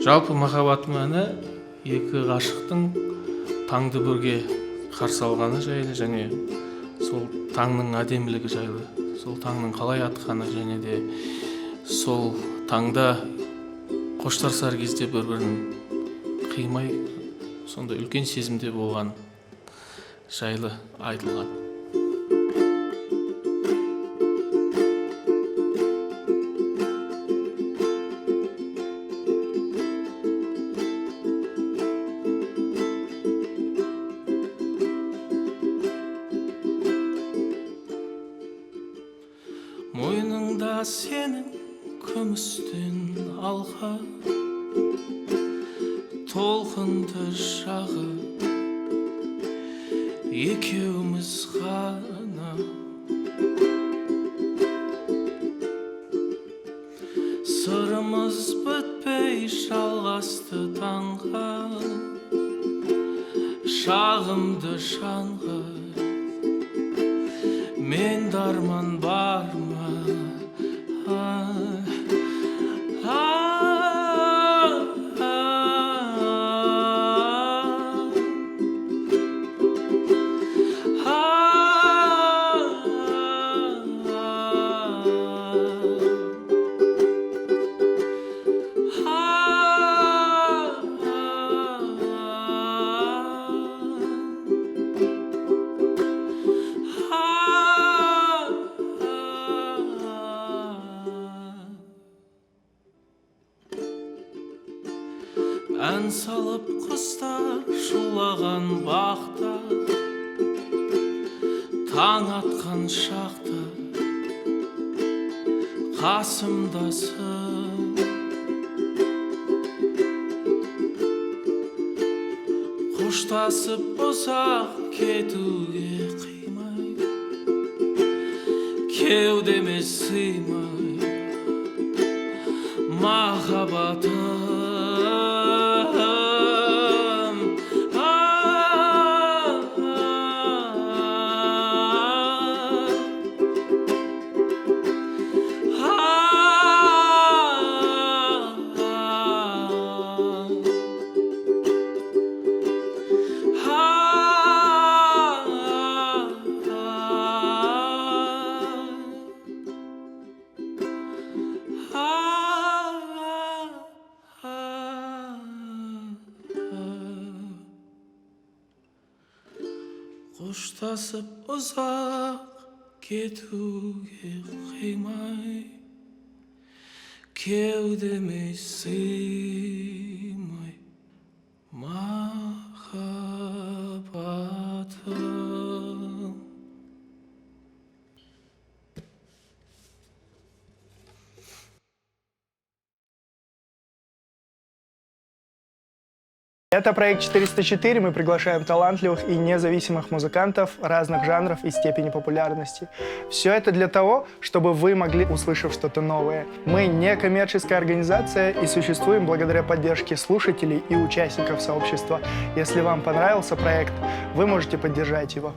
Жалпы махаббатым әні екі ғашықтың таңды бірге қарсы алғаны жайлы және сол таңның әдемілігі жайлы, сол таңның қалай атқаны және де сол таңда қоштасар кезде бір-бірін қимай сонда үлкен сезімде болған жайлы айтылған. Мойныңда сенің күмістен алға, толқынды жағы, екеуміз ғана. Сырымыз бітпей жалғасты таңға, шағымды жанға, мен дарман бар ма? Ән салып құстар шулаған бақта, таң атқан шақта, қасымдасың. Қоштасып ұзақ кетуге қимай, кеудеме сыймай, махаббатым. Қоштасып ұзақ кетуге қимай, кеудеме сыймай, махаббатым. Это проект 404. Мы приглашаем талантливых и независимых музыкантов разных жанров и степени популярности. Все это для того, чтобы вы могли, услышав что-то новое. Мы не коммерческая организация и существуем благодаря поддержке слушателей и участников сообщества. Если вам понравился проект, вы можете поддержать его.